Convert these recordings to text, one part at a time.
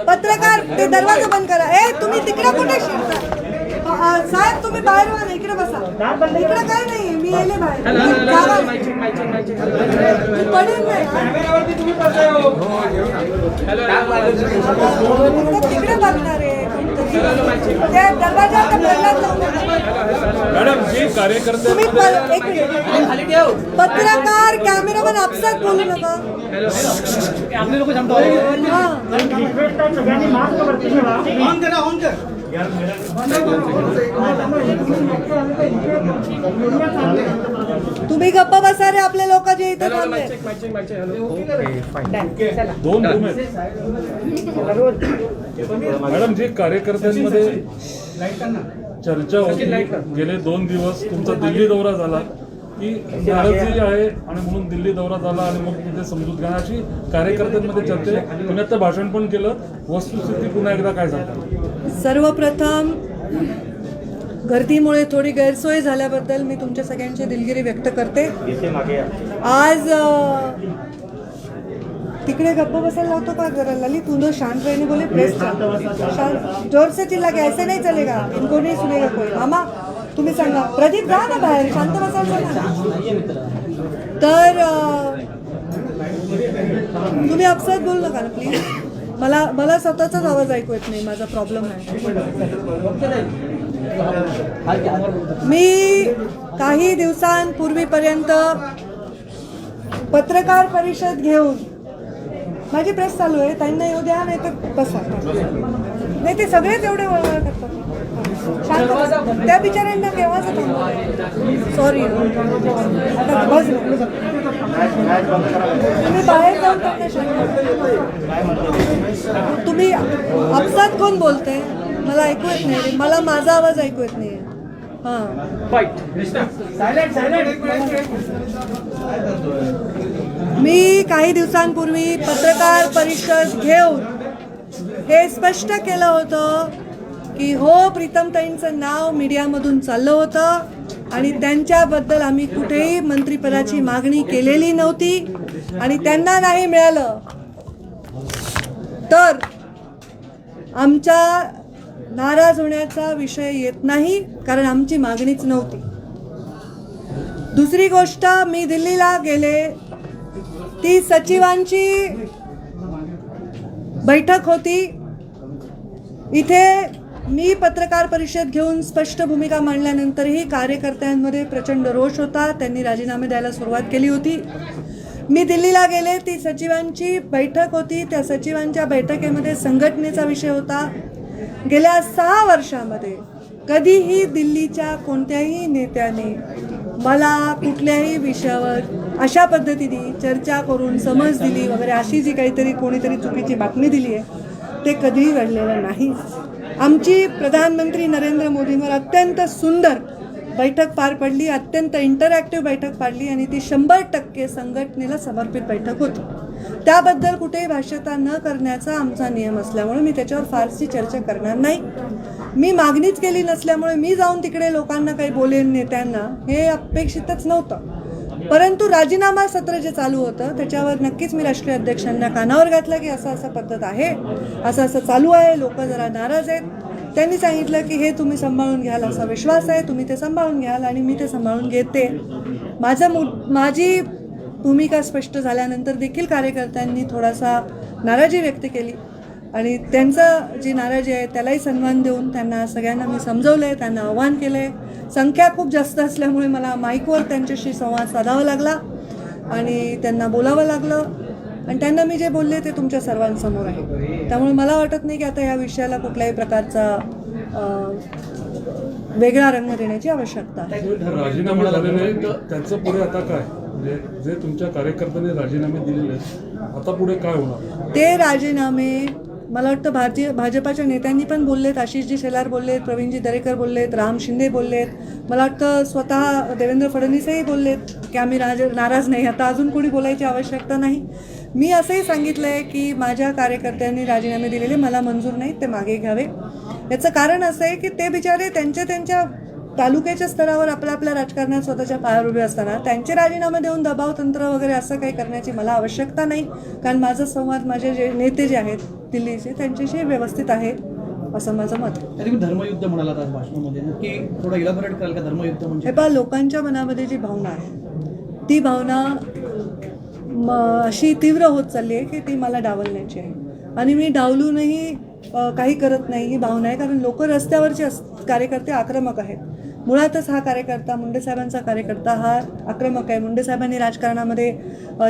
पत्रकार ते दरवाजा बंद करा. तुम्ही तिकडे कुठे शिरता साहेब? तुम्ही बाहेर व्हा ना, इकडे बसा. इकडे काय नाही, मी येले बाहेर पडेल नाही. तिकडे बघणार आहे ते दरवाजा. मॅडम जी कार्यकर्ते तुम्ही एक मिनिट, पत्रकार कॅमेरामॅन आपसात बोलू नका. तुम्ही गप्प बसा रे, आपले लोक जे इथे थांबले. दोन रूम आहेत. मॅडम जी कार्यकर्त्यांमध्ये चर्चा होती गेले 2 दिवस, तुमचा दिल्ली दौरा झाला की नाराजी आहे आणि म्हणून दिल्ली दौरा झाला आणि मग तिथे समजूत घ्या अशी कार्यकर्त्यांमध्ये चर्चा आहे. तुम्ही आता भाषण पण केलं, वस्तुस्थिती पुन्हा एकदा काय सांगता? सर्वप्रथम गर्दीमुळे थोडी गैरसोय झाल्याबद्दल मी तुमच्या सगळ्यांची दिलगिरी व्यक्त करते. आज तिकडे गप्प बसायला लावतो का जरा? ललित उधर शांत रहने बोले, प्रेस जोर से चिल्ला के ऐसे नहीं चलेगा, इनको नहीं सुनेगा कोई. मामा तुम्ही सांगा, प्रदीप जा ना बाहेर, शांत बसायला सांगा. तर तुम्ही आपसात बोलू नका ना प्लीज. मला स्वतःचाच आवाज ऐकू येत नाही, माझा प्रॉब्लेम आहे. मी काही दिवसांपूर्वीपर्यंत पत्रकार परिषद घेऊन, माझी प्रेस चालू आहे, त्यांना येऊ द्या नाही तर बसा. नाही ते सगळेच एवढे वळवळ करतात. शांत बसा. त्या बिचाऱ्यांना केव्हाच सॉरी, आता बस. तुम्ही बाहेर जाऊन त्यांना शांत. तुम्ही आपसात कोण बोलते? मला ऐकू येत नाही, मला माझा आवाज ऐकू येत नाही. मी काही दिवसांपूर्वी पत्रकार परिषद घेऊन हे स्पष्ट केलं होतं की हो, प्रीतमताईंचं नाव मीडियामधून चाललं होतं आणि त्यांच्याबद्दल आम्ही कुठेही मंत्रिपदाची मागणी केलेली नव्हती आणि त्यांना नाही मिळालं तर आमच्या नाराज होण्याचा विषय येत नाही, कारण आमची मागणीच नव्हती. दुसरी गोष्ट, मी दिल्लीला गेले, ती सचिवांची बैठक होती. इथे मी पत्रकार परिषद घेऊन स्पष्ट भूमिका मांडल्यानंतरही कार्यकर्त्यांमध्ये प्रचंड रोष होता. त्यांनी राजीनामे द्यायला सुरुवात केली होती. मी दिल्लीला गेले, ती सचिवांची बैठक होती. त्या सचिवांच्या बैठकीमध्ये संघटनेचा विषय होता. गेल्या 6 वर्षामध्ये कधीही दिल्लीच्या कोणत्याही नेत्याने मला कुठल्याही विषयावर अशा पद्धतीने चर्चा करून समज दिली वगैरे अशी जी काहीतरी कोणीतरी चुकीची बातमी दिली आहे ते कधीही घडलेलं नाही. आमची प्रधानमंत्री नरेंद्र मोदींवर अत्यंत सुंदर बैठक पार पडली, अत्यंत इंटरॅक्टिव्ह बैठक पाडली आणि ती 100% संघटनेला समर्पित बैठक होती. त्याबद्दल कुठेही भाष्यता न करण्याचा आमचा नियम असल्यामुळे मी त्याच्यावर फारशी चर्चा करणार नाही. मी मागणीच केली नसल्यामुळे मी जाऊन तिकडे लोकांना काही बोलेन, नेत्यांना, हे अपेक्षितच नव्हतं. परंतु राजीनामा सत्र जे चालू होतं त्याच्यावर नक्कीच मी राष्ट्रीय अध्यक्षांना कानावर घातलं की असं पद्धत आहे, असं चालू आहे, लोक जरा नाराज आहेत. त्यांनी सांगितलं की हे तुम्ही सांभाळून घ्याल, असा विश्वास आहे, तुम्ही ते सांभाळून घ्याल आणि मी ते सांभाळून घेते. माझी भूमिका स्पष्ट झाल्यानंतर देखील कार्यकर्त्यांनी थोडासा नाराजी व्यक्त केली आणि त्यांचं जी नाराजी आहे त्यालाही सन्मान देऊन त्यांना सगळ्यांना मी समजवलं आहे, त्यांना आव्हान केलं आहे. संख्या खूप जास्त असल्यामुळे मला माईकवर त्यांच्याशी संवाद साधावा लागला आणि त्यांना बोलावं लागलं आणि त्यांना मी जे बोलले ते तुमच्या सर्वांसमोर आहे. त्यामुळे मला वाटत नाही की आता या विषयाला कुठल्याही प्रकारचा वेगळा रंग देण्याची आवश्यकता आहे. राजीनामे झालेले त्यांचं पुढे आता काय, म्हणजे जे तुमच्या कार्यकर्त्यांनी राजीनामे दिलेले आता पुढे काय होणार? ते राजीनामे मला वाटतं भाजपाच्या नेत्यांनी पण बोललेत. आशिषजी शेलार बोललेत, प्रवीणजी दरेकर बोललेत, राम शिंदे बोललेत. मला वाटतं स्वतः देवेंद्र फडणवीसही बोललेत की आम्ही नाराज नाही, आता अजून कोणी बोलायची आवश्यकता नाही. मी असंही सांगितलं आहे की माझ्या कार्यकर्त्यांनी राजीनामे दिलेले मला मंजूर नाहीत, ते मागे घ्यावे. याचं कारण असं आहे की ते बिचारे त्यांच्या तालुक्याच्या स्तरावर आपल्या राजकारणात स्वतःच्या पायावर उभे असताना त्यांचे राजीनामे देऊन दबाव तंत्र वगैरे असं काही करण्याची मला आवश्यकता नाही, कारण माझा संवाद माझे जे नेते जे आहेत दिल्लीचे त्यांच्याशी व्यवस्थित आहे असं माझं मत आहे. तुम्ही धर्मयुद्ध म्हणालात आज भाषणामध्ये, नक्की थोडं इलॅबोरेट कराल का धर्मयुद्ध म्हणजे? हे पहा, लोकांच्या मनामध्ये जी भावना आहे ती भावना अशी तीव्र होत चालली आहे की ती मला डावलण्याची आहे, आणि मी डावलूनही काही करत नाही ही भावना आहे. कारण लोक रस्त्यावरचे कार्यकर्ते आक्रमक आहेत. मुळातच हा कार्यकर्ता, मुंडे साहेबांचा कार्यकर्ता हा आक्रमक आहे. मुंडे साहेबांनी राजकारणामध्ये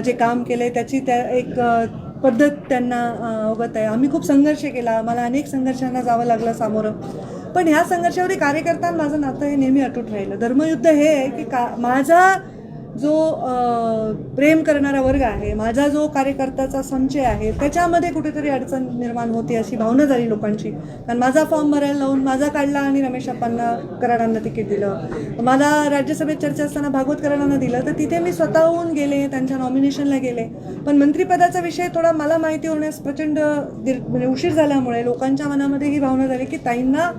जे काम केलं आहे त्याची एक पद्धत त्यांना अवगत आहे. आम्ही खूप संघर्ष केला, मला अनेक संघर्षांना जावं लागलं सामोरं, पण ह्या संघर्षावरही कार्यकर्ता माझं नातं हे नेहमी अटूट राहिलं. धर्मयुद्ध हे आहे की माझा जो प्रेम करणारा वर्ग आहे, माझा जो कार्यकर्त्याचा संचय आहे, त्याच्यामध्ये कुठेतरी अडचण निर्माण होते अशी भावना झाली लोकांची. कारण माझा फॉर्म भरायला लावून माझा काढला आणि रमेश अप्पांना कराडांना तिकीट दिलं. मला राज्यसभेत चर्चा असताना भागवत कराडांना दिलं, तर तिथे मी स्वतःहून गेले, त्यांच्या नॉमिनेशनला गेले. पण मंत्रिपदाचा विषय थोडा मला माहिती होण्यास प्रचंड म्हणजे उशीर झाल्यामुळे लोकांच्या मनामध्ये ही भावना झाली की ताईंना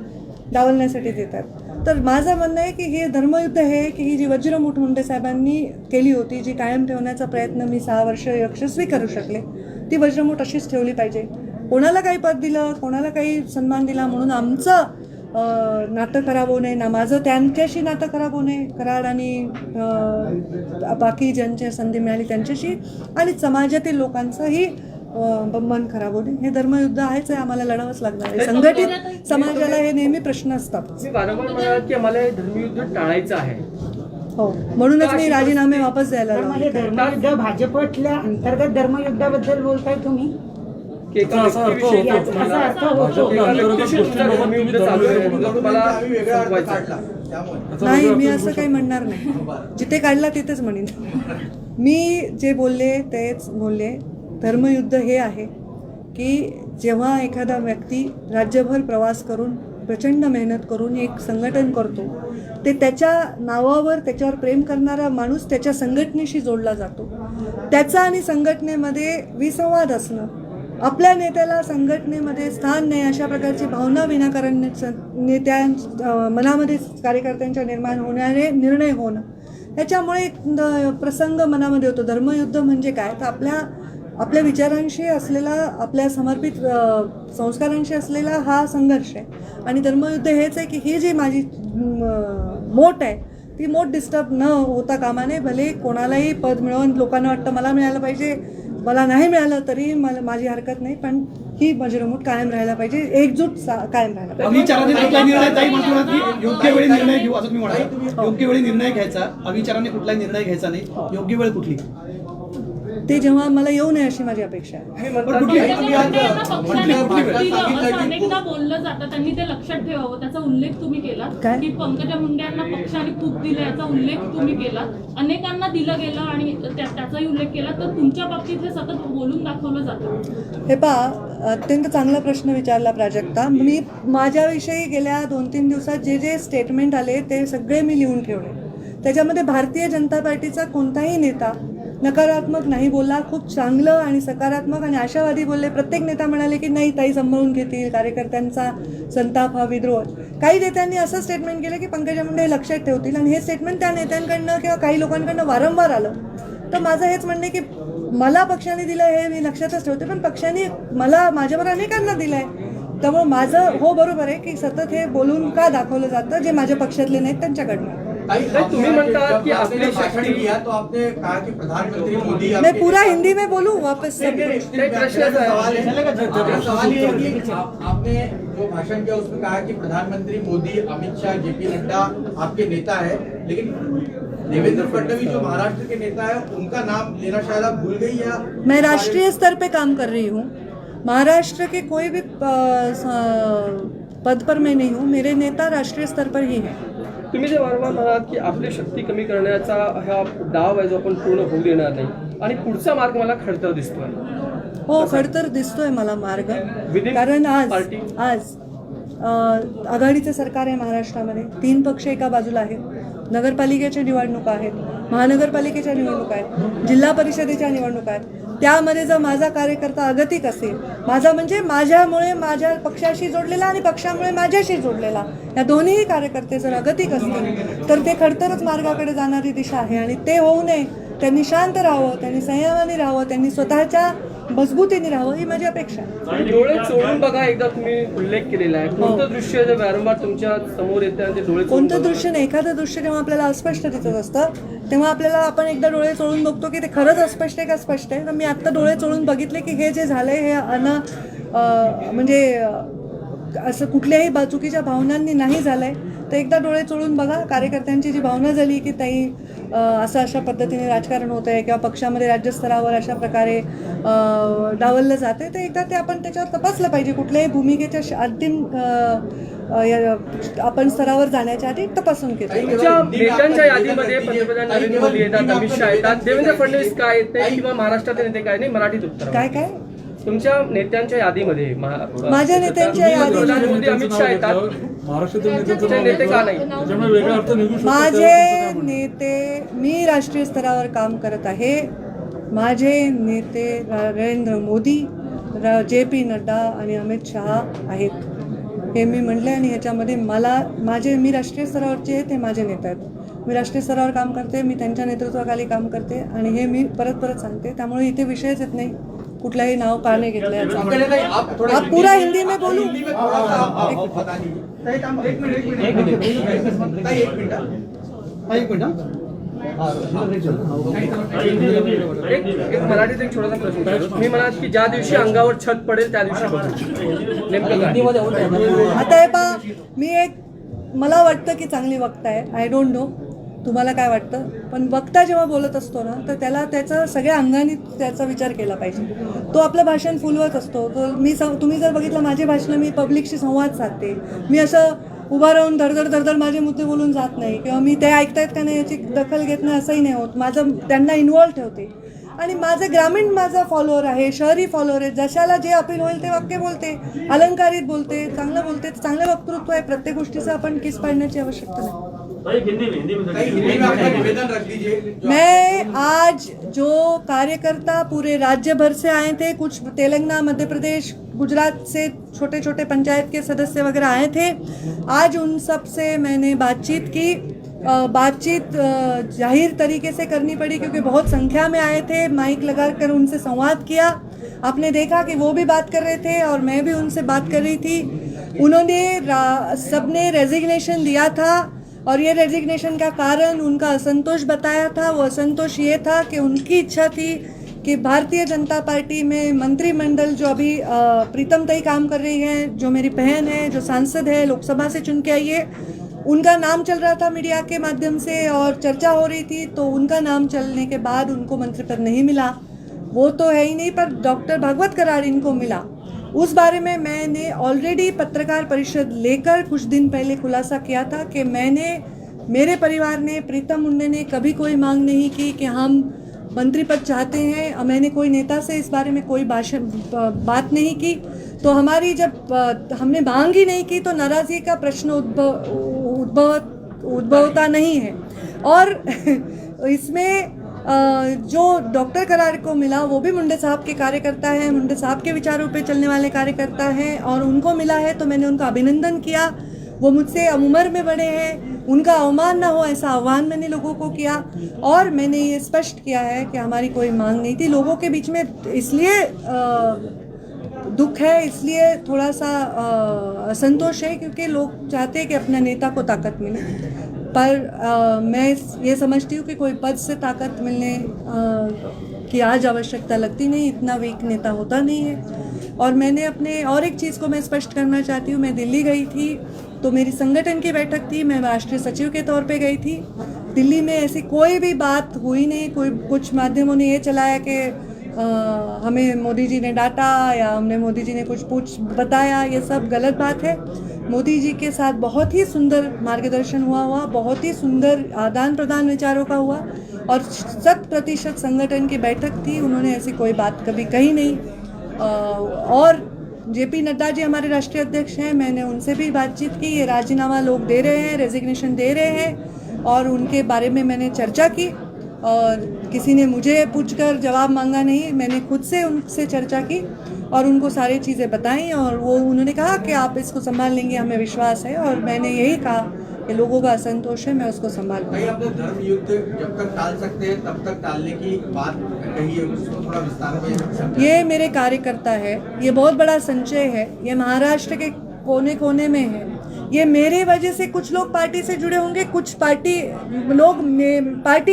डावलण्यासाठी देतात. तर माझं म्हणणं आहे की हे धर्मयुद्ध हे की ही जी वज्रमूठ मुंडे साहेबांनी केली होती, जी कायम ठेवण्याचा प्रयत्न मी 6 वर्ष यशस्वी करू शकले, ती वज्रमूठ अशीच ठेवली पाहिजे. कोणाला काही पद दिलं, कोणाला काही सन्मान दिला म्हणून आमचं नातं खराब होऊ नये ना, माझं त्यांच्याशी नातं खराब होऊ नये, कराड आणि बाकी ज्यांची संधी मिळाली त्यांच्याशी, आणि समाजातील लोकांचंही मन खराब होणे. हे धर्मयुद्ध आहेच आहे, आम्हाला लढावंच लागणार आहे. संघटित समाजाला हे नेहमी प्रश्न असतात. मी वारंवार म्हणाल की आम्हाला हे धर्मयुद्ध टाळायचं आहे. हो, म्हणूनच मी राजीनामे वापस द्यायला तर मग हे धर्मयुद्ध भाजपतल्या अंतर्गत धर्मयुद्धाबद्दल बोलताय तुम्ही? की एका असा अर्थ होतो. व्यक्तीविषयी असा अर्थ होतो. एका व्यक्तीशी तुमचं धर्मयुद्ध चालू आहे, म्हणून तुम्हाला संपवायचं आहे. नाही, मी असं काही म्हणणार नाही. जिथे काढला तिथेच म्हणेन. मी जे बोलले तेच बोलले. धर्मयुद्ध हे आहे की जेव्हा एखादा व्यक्ती राज्यभर प्रवास करून प्रचंड मेहनत करून एक संघटन करतो, ते त्याच्या नावावर त्याच्यावर प्रेम करणारा माणूस त्याच्या संघटनेशी जोडला जातो. त्याचा आणि संघटनेमध्ये विसंवाद असणं, आपल्या नेत्याला संघटनेमध्ये स्थान नाही अशा प्रकारची भावना विनाकारण मनामध्ये कार्यकर्त्यांच्या निर्माण होणारे निर्णय होणं, त्याच्यामुळे एक प्रसंग मनामध्ये होतो. धर्मयुद्ध म्हणजे काय, तर आपल्या विचारांशी असलेला, आपल्या समर्पित संस्कारांशी असलेला हा संघर्ष आहे. आणि धर्मयुद्ध हेच आहे की ही जी माझी मोठ आहे ती मोठ डिस्टर्ब न होता कामा नये. भले कोणालाही पद मिळवून लोकांना वाटतं मला मिळालं पाहिजे, मला नाही मिळालं तरी माझी हरकत नाही, पण ही वज्रमूठ कायम राहायला पाहिजे, एकजूट कायम राहायला पाहिजे. अविचाराने कुठलाही निर्णय, ताई म्हणतो की योग्य वेळी निर्णय घेऊ असं तुम्ही म्हणाला. योग्य वेळी निर्णय घ्यायचा, अविचाराने कुठलाही निर्णय घ्यायचा नाही. योग्य वेळ कुठली? ते जेव्हा मला येऊ नये अशी माझी अपेक्षा आहे. अनेकदा बोललं जातं, त्यांनी ते लक्षात ठेवावं, त्याचा उल्लेख तुम्ही केला की पंकजा मुंडे यांना पक्षाने खूप दिलं याचा उल्लेख तुम्ही केला. अनेकांना दिलं गेलं आणि त्याचाही उल्लेख केला, तर तुमच्या बाबतीत हे सतत बोलून दाखवलं जातं. हे पहा, अत्यंत चांगला प्रश्न विचारला प्राजक्ता. मी माझ्याविषयी गेल्या 2-3 दिवसात जे जे स्टेटमेंट आले ते सगळे मी लिहून ठेवले. त्याच्यामध्ये भारतीय जनता पार्टीचा कोणताही नेता नकारात्मक नाही बोलला, खूप चांगलं आणि सकारात्मक आणि आशावादी बोलले. प्रत्येक नेता म्हणाले की नाही ताई सांभाळून घेतील, कार्यकर्त्यांचा संताप हा विद्रोह. काही नेत्यांनी असं स्टेटमेंट केलं की पंकजा मुंडे हे लक्षात ठेवतील, आणि हे स्टेटमेंट त्या नेत्यांकडनं किंवा काही लोकांकडनं वारंवार आलं. तर माझं हेच म्हणणं आहे की मला पक्षाने दिलं हे मी लक्षातच ठेवते, पण पक्षाने मला माझ्यावर अनेकांना दिलं आहे. त्यामुळे माझं हो बरोबर आहे की सतत हे बोलून का दाखवलं जातं जे माझ्या पक्षातले नाहीत त्यांच्याकडनं. तुम्ही म्हणता की आपली शक्ती किया तो आपने कहा कि प्रधानमंत्री मोदी मैं पूरा हिंदी में बोलूँ वापस से? सवाल ये है कि आपने जो भाषण किया उसमें कहा कि प्रधानमंत्री मोदी, अमित शाह, जेपी नड्डा आपके नेता है, लेकिन देवेंद्र फडणवीस जो महाराष्ट्र के नेता है उनका नाम लेना शायद आप भूल गई या? मैं राष्ट्रीय स्तर पे काम कर रही हूँ, महाराष्ट्र के कोई भी पद पर मैं नहीं हूँ. मेरे नेता राष्ट्रीय स्तर पर ही हैं. तुम्ही जे वारंवार म्हणालात की आपली शक्ती कमी करण्याचा हा डाव आहे जो आपण पूर्ण होऊ देणार नाही, आणि पुढचा मार्ग मला खडतर दिसतोय. हो, खडतर दिसतोय मला मार्ग, Within कारण party? आज आघाडीचं सरकार आहे महाराष्ट्रामध्ये. 3 पक्ष एका बाजूला आहेत. नगरपालिकेच्या निवडणुका आहेत, महानगरपालिकेच्या निवडणुका आहेत, जिल्हा परिषदेच्या निवडणुका आहेत. त्यामध्ये जर माझा कार्यकर्ता अगतिक असेल, माझा म्हणजे माझ्यामुळे माझ्या पक्षाशी जोडलेला आणि पक्षामुळे माझ्याशी जोडलेला, या दोन्हीही कार्यकर्ते जर अगतिक असतील तर ते खडतरच मार्गाकडे जाणारी दिशा आहे आणि ते होऊ नये. त्यांनी शांत राहावं, त्यांनी संयमाने राहावं, त्यांनी स्वतःच्या मजबूतीने राहावं, ही माझी अपेक्षा आहे. डोळे चोळून बघा, एकदा तुम्ही उल्लेख केलेला आहे. कोणतं दृश्य जे वारंवार तुमच्या समोर येते आणि ते डोळे चोळून कोणतं बघा? दृश्य नाही, एखादं दृश्य जेव्हा आपल्याला अस्पष्ट दिसत असतं तेव्हा आपल्याला आपण एकदा डोळे चोळून बघतो की ते खरंच अस्पष्ट आहे का स्पष्ट आहे. तर मी आत्ता डोळे चोळून बघितले की हे जे झालंय हे म्हणजे असं कुठल्याही चुकीच्या भावनांनी नाही झालंय. तर एकदा डोळे चोळून बघा. कार्यकर्त्यांची जी भावना झाली की ताई असं अशा पद्धतीने राजकारण होत आहे किंवा पक्षामध्ये राज्यस्तरावर अशा प्रकारे डावललं जाते, तर एकदा ते आपण त्याच्यावर तपासलं पाहिजे. कुठल्याही भूमिकेच्या अंतिम आपण स्तरावर जाण्याच्या आधी तपासून घेतो. तुमच्या नेत्यांच्या यादीमध्ये पंतप्रधान नरेंद्र मोदी येतात, अमित शहा येतात, देवेंद्र फडणवीस काय येते किंवा महाराष्ट्राचे नेते काय? नाही, मराठीत उत्तर. काय काय तुमच्या नेत्यांच्या यादीमध्ये माझ्या नेत्यांच्या पंतप्रधान मोदी, अमित शहा येतात, महाराष्ट्रातील नेत्यांचं तुमचे नाव नेते का नाही? त्याच्यामुळे वेगळा अर्थ निघू शकतो. माझे नेते, मी राष्ट्रीय स्तरावर काम करत आहे. माझे नेते नरेंद्र मोदी, JP नड्डा आणि अमित शहा आहेत, हे मी म्हटले. आणि ह्याच्यामध्ये मी राष्ट्रीय स्तरावरचे आहे, ते माझे नेते आहेत. मी राष्ट्रीय स्तरावर काम करते, मी त्यांच्या नेतृत्वाखाली काम करते आणि हे मी परत सांगते. त्यामुळे इथे विषयच येत नाही कुठलाही नाव का नाही घेतलं याचा. आप पूरा हिंदी में बोलू. एक मराठीत एक छोटासा प्रश्न विचारतो. मी म्हणाल की ज्या दिवशी अंगावर छत पडेल त्या दिवशी बघू. नेमकं काय? आता हे पहा, मला वाटतं की चांगली वक्ता आहे. आय डोंट नो तुम्हाला काय वाटतं, पण वक्ता जेव्हा बोलत असतो ना तर त्याचा सगळ्या अंगाने त्याचा विचार केला पाहिजे. तो आपलं भाषण फुलवत असतो. तुम्ही जर बघितलं माझे भाषण, मी पब्लिकशी संवाद साधते. मी असं उभा राहून धडधड माझे मुद्दे बोलून जात नाही किंवा मी ते ऐकतायत का नाही याची दखल घेत नाही असंही नाही होत. त्यांना इन्व्हॉल्व ठेवते. आणि माझा फॉलोअर आहे, शहरी फॉलोअर आहे. जशाला जे अपील होईल ते वाक्य बोलते, अलंकारित बोलते, चांगलं बोलते. चांगलं वक्तृत्व आहे. प्रत्येक गोष्टीचं आपण किस पाडण्याची आवश्यकता नाही. मैं आज जो कार्यकर्ता पूरे राज्य भर से आए थे, कुछ तेलंगाना, मध्य प्रदेश, गुजरात से छोटे छोटे पंचायत के सदस्य वगैरह आए थे, आज उन सब से मैंने बातचीत की. बातचीत जाहिर तरीके से करनी पड़ी क्योंकि बहुत संख्या में आए थे. माइक लगाकर उनसे संवाद किया. आपने देखा कि वो भी बात कर रहे थे और मैं भी उनसे बात कर रही थी. उन्होंने सबने रेजिग्नेशन दिया था और ये रेजिग्नेशन का कारण उनका असंतोष बताया था. वो असंतोष ये था कि उनकी इच्छा थी कि भारतीय जनता पार्टी में मंत्रिमंडल जो अभी प्रीतम ताई काम कर रही है, जो मेरी बहन है, जो सांसद है, लोकसभा से चुन के आई है, उनका नाम चल रहा था मीडिया के माध्यम से और चर्चा हो रही थी. तो उनका नाम चलने के बाद उनको मंत्री पद नहीं मिला. वो तो है ही नहीं, पर डॉक्टर भागवत कराड़ इनको मिला. उस बारे में मैंने ऑलरेडी पत्रकार परिषद लेकर कुछ दिन पहले खुलासा किया था कि मेरे परिवार ने, प्रीतम मुंडे ने कभी कोई मांग नहीं की कि हम मंत्री पद चाहते हैं. मैंने कोई नेता से इस बारे में कोई बात नहीं की. तो हमारी जब हमने मांग ही नहीं की तो नाराज़गी का प्रश्न उद्भवता नहीं है. और इसमें जो डॉक्टर कराड़ को मिला वो भी मुंडे साहब के कार्यकर्ता हैं, मुंडे साहब के विचारों पे चलने वाले कार्यकर्ता हैं और उनको मिला है तो मैंने उनका अभिनंदन किया. वो मुझसे उम्र में बड़े हैं, उनका अवमान ना हो ऐसा आह्वान मैंने लोगों को किया. और मैंने ये स्पष्ट किया है कि हमारी कोई मांग नहीं थी. लोगों के बीच में इसलिए दुख है, इसलिए थोड़ा सा असंतोष है क्योंकि लोग चाहते हैं कि अपने नेता को ताकत मिले. पर मैं ये समझती हूँ कि कोई पद से ताकत मिलने की आज आवश्यकता लगती नहीं. इतना वीक नेता होता नहीं है. और मैंने अपने और एक चीज़ को मैं स्पष्ट करना चाहती हूँ. मैं दिल्ली गई थी तो मेरी संगठन की बैठक थी, मैं राष्ट्रीय सचिव के तौर पे गई थी. दिल्ली में ऐसी कोई भी बात हुई नहीं. कुछ माध्यमों ने ये चलाया कि हमें मोदी जी ने डांटा या हमने मोदी जी ने कुछ बताया. ये सब गलत बात है. मोदी जी के साथ बहुत ही सुंदर मार्गदर्शन हुआ, बहुत ही सुंदर आदान प्रदान विचारों का हुआ और 100% संगठन की बैठक थी. उन्होंने ऐसी कोई बात कभी कही नहीं. और JP नड्डा जी हमारे राष्ट्रीय अध्यक्ष हैं, मैंने उनसे भी बातचीत की. ये राजीनामा लोग दे रहे हैं, रेजिग्नेशन दे रहे हैं और उनके बारे में मैंने चर्चा की और किसी ने मुझे पूछकर जवाब मांगा नहीं, मैंने खुद से उनसे चर्चा की और उनको सारी चीज़ें बताई और वो उन्होंने कहा कि आप इसको संभाल लेंगे, हमें विश्वास है। और मैंने यही कहा कि लोगों का असंतोष है, मैं उसको संभाल भाई लूँगा। अपने धर्म युद्ध जब तक टाल सकते हैं तब तक टालने की बात कही है, उसको थोड़ा विस्तार में समझाइए। ये मेरे कार्यकर्ता है, ये बहुत बड़ा संचय है, ये महाराष्ट्र के कोने कोने में है। ये मेरी वजह से कुछ लोग पार्टी से जुड़े होंगे, कुछ पार्टी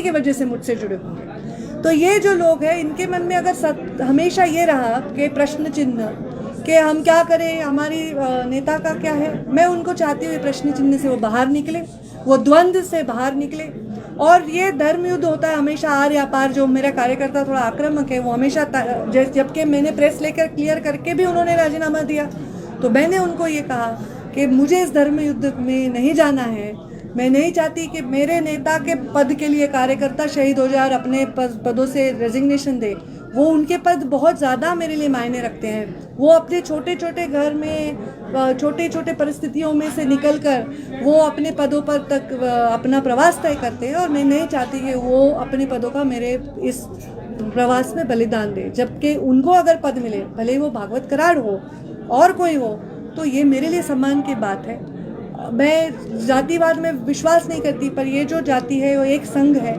की वजह से मुझसे जुड़े होंगे। तो ये जो लोग हैं, इनके मन में अगर हमेशा ये रहा कि प्रश्न चिन्ह कि हम क्या करें, हमारी नेता का क्या है, मैं उनको चाहती हूँ प्रश्न चिन्ह से वो बाहर निकले, वो द्वंद्व से बाहर निकले। और ये धर्म युद्ध होता है हमेशा आर या पार। जो मेरा कार्यकर्ता थोड़ा आक्रामक है, वो हमेशा जबकि मैंने प्रेस लेकर क्लियर करके भी उन्होंने राजीनामा दिया, तो मैंने उनको ये कहा कि मुझे इस धर्म युद्ध में नहीं जाना है। मैं नहीं चाहती कि मेरे नेता के पद के लिए कार्यकर्ता शहीद हो जाए और अपने पदों से रेजिग्नेशन दे। वो उनके पद बहुत ज़्यादा मेरे लिए मायने रखते हैं। वो अपने छोटे छोटे घर में छोटे छोटे परिस्थितियों में से निकलकर वो अपने पदों पर तक अपना प्रवास तय करते हैं और मैं नहीं चाहती कि वो अपने पदों का मेरे इस प्रवास में बलिदान दे। जबकि उनको अगर पद मिले, भले ही वो भागवत कराड़ हो और कोई हो, तो ये मेरे लिए सम्मान की बात है। मैं जातिवाद में विश्वास नहीं करती, पर ये जो जाति है वो एक संघ है,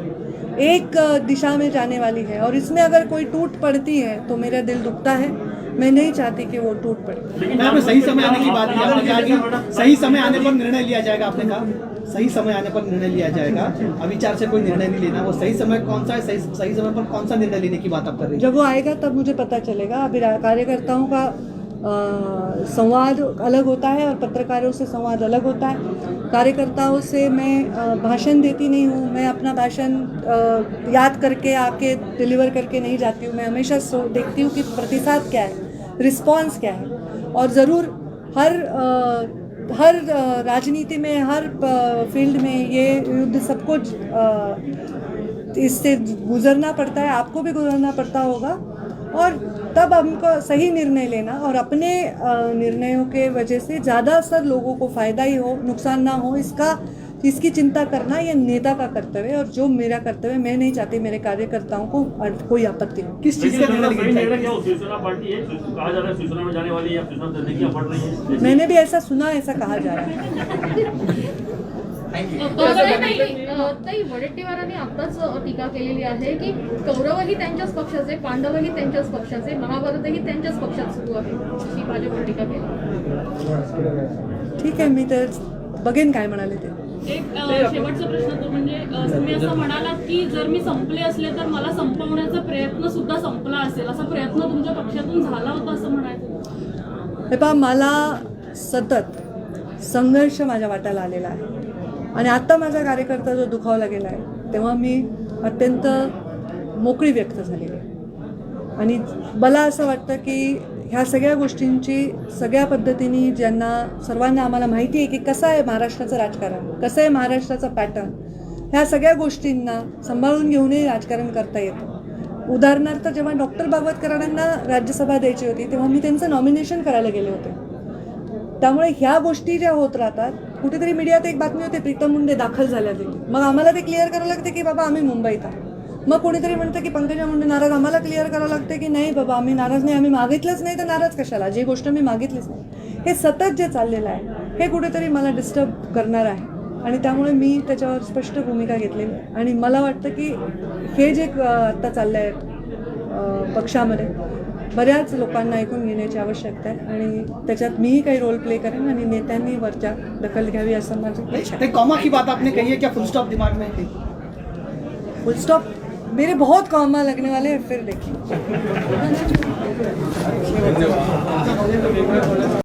एक दिशा में जाने वाली है और इसमें अगर कोई टूट पड़ती है तो मेरा दिल दुखता है। मैं नहीं चाहती कि वो टूट पड़े। लेकिन आपने सही समय आने की बात की, आपने कहा कि सही समय आने पर निर्णय लिया जाएगा। आपने कहा सही समय आने पर निर्णय लिया जाएगा, अविचार से कोई निर्णय नहीं लेना। वो सही समय कौन सा है, सही समय पर कौन सा निर्णय लेने की बात आप कर रही हैं? जब वो आएगा तब मुझे पता चलेगा। अभी कार्यकर्ताओं का संवाद अलग होता है और पत्रकारों से संवाद अलग होता है। कार्यकर्ताओं से मैं भाषण देती नहीं हूँ, मैं अपना भाषण याद करके आके डिलीवर करके नहीं जाती हूँ। मैं हमेशा देखती हूँ कि प्रतिसाद क्या है, रिस्पॉन्स क्या है। और ज़रूर हर राजनीति में, हर फील्ड में ये युद्ध सबको इससे गुजरना पड़ता है, आपको भी गुजरना पड़ता होगा। और तब हमको सही निर्णय लेना और अपने निर्णयों के वजह से ज़्यादा असर लोगों को फ़ायदा ही हो, नुकसान ना हो, इसकी चिंता करना ये नेता का कर्तव्य है। और जो मेरा कर्तव्य है, मैं नहीं चाहती मेरे कार्यकर्ताओं को कोई आपत्ति हो। किस चीज़ का निर्णय लेंगे? शिवसेना पार्टी है, कहा जा रहा है शिवसेना में जाने वाली है या शिवसेना से नहीं बढ़ रही है? मैंने भी ऐसा सुना, ऐसा कहा जा रहा है। ताई वडेट्टीवारांनी आताच टीका केलेली आहे की कौरवही त्यांच्याच पक्षाचे, पांडवही त्यांच्याच पक्षाचे, महाभारतही त्यांच्याच पक्षात सुरू आहे, अशी भाजपवर टीका केली। ठीक आहे, मी तर बघेन काय म्हणाले ते। एक शेवटचा प्रश्न तो म्हणजे तुम्ही असं म्हणालात की जर मी संपले असले तर मला संपवण्याचा प्रयत्न सुद्धा संपला असेल, असा प्रयत्न तुमच्या पक्षातून झाला होता असं म्हणायचं? हे पहा, मला सतत संघर्ष माझ्या वाट्याला आलेला आहे आणि आत्ता माझा कार्यकर्ता जो दुखावला गेला आहे तेव्हा मी अत्यंत मोकळी व्यक्त झालेली आहे। आणि मला असं वाटतं की ह्या सगळ्या गोष्टींची सगळ्या पद्धतीने सर्वांना आम्हाला माहिती आहे की कसं आहे महाराष्ट्राचं राजकारण, कसं आहे महाराष्ट्राचं पॅटर्न, ह्या सगळ्या गोष्टींना सांभाळून घेऊनही राजकारण करता येतं। उदाहरणार्थ, जेव्हा डॉक्टर भागवत कराडांना राज्यसभा द्यायची होती तेव्हा मी त्यांचं नॉमिनेशन करायला गेले होते। त्यामुळे ह्या गोष्टी ज्या होत राहतात, कुठेतरी मीडियात एक बातमी होते प्रीतम मुंडे दाखल झाल्या तिथे, मग आम्हाला ते क्लिअर करावं लागते की बाबा आम्ही मुंबईत आहोत। मग कोणीतरी म्हणतं की पंकजा मुंडे नाराज, आम्हाला क्लिअर करावं लागते की नाही बाबा आम्ही नाराज नाही, आम्ही मागितलंच नाही तर नाराज कशाला, जी गोष्ट मी मागितलीच नाही। हे सतत जे चाललेलं आहे हे कुठेतरी मला डिस्टर्ब करणार आहे आणि त्यामुळे मी त्याच्यावर स्पष्ट भूमिका घेतलेली आहे। आणि मला वाटतं की हे जे आत्ता चाललं आहे पक्षामध्ये, बऱ्याच लोकांना ऐकून घेण्याची आवश्यकता आहे आणि त्याच्यात मीही काही रोल प्ले करेन आणि नेत्यांनी वरच्या दखल घ्यावी असं माझं इच्छा आहे। कॉमा की बात आपने कही है, क्या फुल स्टॉप दिमाग में है? फुल स्टॉप मेरे बहुत कॉमा लगने वाले हैं, फिर देखिए।